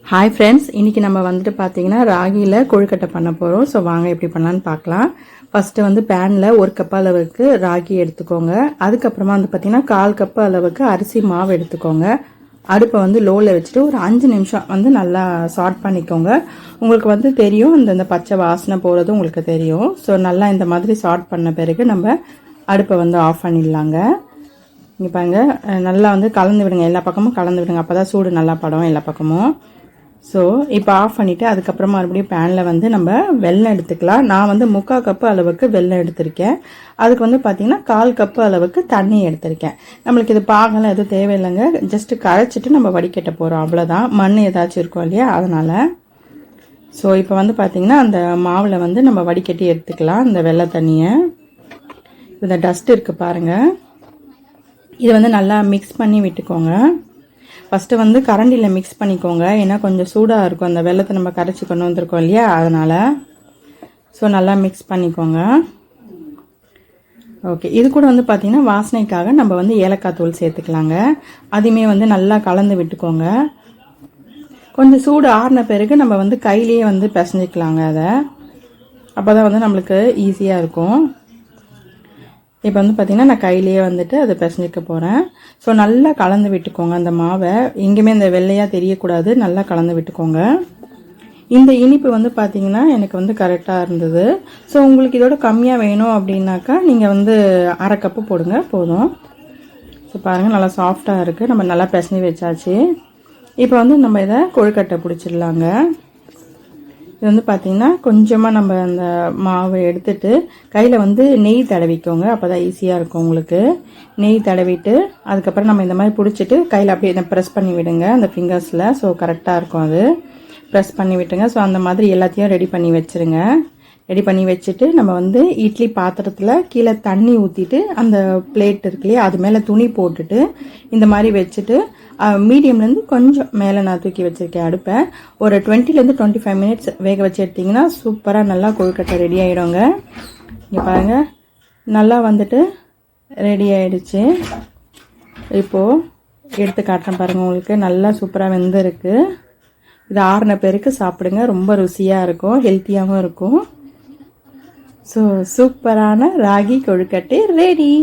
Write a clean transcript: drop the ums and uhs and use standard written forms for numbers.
Hi friends, இன்றைக்கி நம்ம வந்துட்டு பார்த்தீங்கன்னா ராகியில் கொழுக்கட்டை பண்ண போகிறோம். ஸோ வாங்க எப்படி பண்ணலான்னு பார்க்கலாம். ஃபஸ்ட்டு வந்து பேனில் 1 கப் அளவுக்கு ராகி எடுத்துக்கோங்க. அதுக்கப்புறமா வந்து பார்த்திங்கன்னா 1/4 கப் அளவுக்கு அரிசி மாவு எடுத்துக்கோங்க. அடுப்பை வந்து லோவில் வச்சுட்டு ஒரு 5 நிமிஷம் வந்து நல்லா சாட் பண்ணிக்கோங்க. உங்களுக்கு வந்து தெரியும், இந்த பச்சை வாசனை போகிறது உங்களுக்கு தெரியும். ஸோ நல்லா இந்த மாதிரி சாட் பண்ண பிறகு நம்ம அடுப்பை வந்து ஆஃப் பண்ணிடலாங்க. இங்கே பாருங்க, நல்லா வந்து கலந்து விடுங்க, எல்லா பக்கமும் கலந்து விடுங்க, அப்போ தான் சூடு நல்லா படும் எல்லா பக்கமும். ஸோ இப்போ ஆஃப் பண்ணிவிட்டு அதுக்கப்புறம் மறுபடியும் பேனில் வந்து நம்ம வெல்லம் எடுத்துக்கலாம். நான் வந்து 3/4 கப்பு அளவுக்கு வெல்லம் எடுத்திருக்கேன். அதுக்கு வந்து பார்த்திங்கன்னா 1/4 கப்பு அளவுக்கு தண்ணி எடுத்திருக்கேன். நம்மளுக்கு இது பாகலாம் எதுவும் தேவையில்லைங்க, ஜஸ்ட்டு கரைச்சிட்டு நம்ம வடிகட்ட போகிறோம், அவ்வளோதான். மண் ஏதாச்சும் இருக்கும் இல்லையா, அதனால். ஸோ இப்போ வந்து பார்த்திங்கன்னா அந்த மாவில் வந்து நம்ம வடிகட்டி எடுத்துக்கலாம் இந்த வெள்ளை தண்ணியை. இந்த டஸ்ட் இருக்குது பாருங்கள், இதை வந்து நல்லா மிக்ஸ் பண்ணி விட்டுக்கோங்க. ஃபஸ்ட்டு வந்து கரண்டியில் மிக்ஸ் பண்ணிக்கோங்க, ஏன்னா கொஞ்சம் சூடாக இருக்கும், அந்த வெள்ளத்தை நம்ம கரைச்சி கொண்டு வந்திருக்கோம் இல்லையா, அதனால். ஸோ நல்லா மிக்ஸ் பண்ணிக்கோங்க. ஓகே, இது கூட வந்து பார்த்திங்கன்னா வாசனைக்காக நம்ம வந்து ஏலக்காய் தூள் சேர்த்துக்கலாங்க. அதையுமே வந்து நல்லா கலந்து விட்டுக்கோங்க. கொஞ்சம் சூடு ஆறின பிறகு நம்ம வந்து கையிலேயே வந்து பிசைஞ்சிக்கலாங்க அதை, அப்போ தான் வந்து நம்மளுக்கு ஈஸியாக இருக்கும். இப்போ வந்து பார்த்திங்கன்னா நான் கையிலேயே வந்துட்டு அதை பிசைஞ்சிக்க போகிறேன். ஸோ நல்லா கலந்து விட்டுக்கோங்க அந்த மாவை, எங்கேயுமே இந்த வெள்ளையாக தெரியக்கூடாது, நல்லா கலந்து விட்டுக்கோங்க. இந்த இனிப்பு வந்து பார்த்திங்கன்னா எனக்கு வந்து கரெக்டாக இருந்தது. ஸோ உங்களுக்கு இதோட கம்மியாக வேணும் அப்படின்னாக்கா நீங்கள் வந்து 1/2 கப்பு போடுங்க, போதும். ஸோ பாருங்கள், நல்லா சாஃப்டாக இருக்குது, நம்ம நல்லா பிசைஞ்சு வச்சாச்சு. இப்போ வந்து நம்ம இதை கொழுக்கட்டை பிடிச்சிடலாங்க. இது வந்து பார்த்திங்கன்னா கொஞ்சமாக நம்ம அந்த மாவை எடுத்துட்டு கையில் வந்து நெய் தடவிக்கோங்க, அப்போ தான் ஈஸியாக இருக்கும் உங்களுக்கு. நெய் தடவிட்டு அதுக்கப்புறம் நம்ம இந்த மாதிரி பிடிச்சிட்டு கையில் அப்படியே ப்ரெஸ் பண்ணி விடுங்க அந்த ஃபிங்கர்ஸில். ஸோ கரெக்டாக இருக்கும், அது ப்ரெஸ் பண்ணி விட்டுங்க. ஸோ அந்த மாதிரி எல்லாத்தையும் ரெடி பண்ணி வச்சுருங்க. ரெடி பண்ணி வச்சுட்டு நம்ம வந்து இட்லி பாத்திரத்தில் கீழே தண்ணி ஊற்றிட்டு அந்த பிளேட் இருக்கு இல்லையா, அது மேலே துணி போட்டுட்டு இந்த மாதிரி வச்சுட்டு மீடியம்லேருந்து கொஞ்சம் மேலே நான் தூக்கி வச்சுருக்கேன் அடுப்பை. ஒரு 20 to 25 மினிட்ஸ் வேக வச்சு எடுத்திங்கன்னா சூப்பராக நல்லா கொழுக்கட்டை ரெடி ஆகிடுங்க. இங்கே பாருங்கள், நல்லா வந்துட்டு ரெடி ஆகிடுச்சு. இப்போது எடுத்து காட்டுறேன் பாருங்கள், உங்களுக்கு நல்லா சூப்பராக வெந்திருக்கு. இது ஆறின பேருக்கு சாப்பிடுங்க, ரொம்ப ருசியாக இருக்கும், ஹெல்த்தியாகவும் இருக்கும். ஸோ சூப்பரான ராகி கொழுக்கட்டை ரெடி.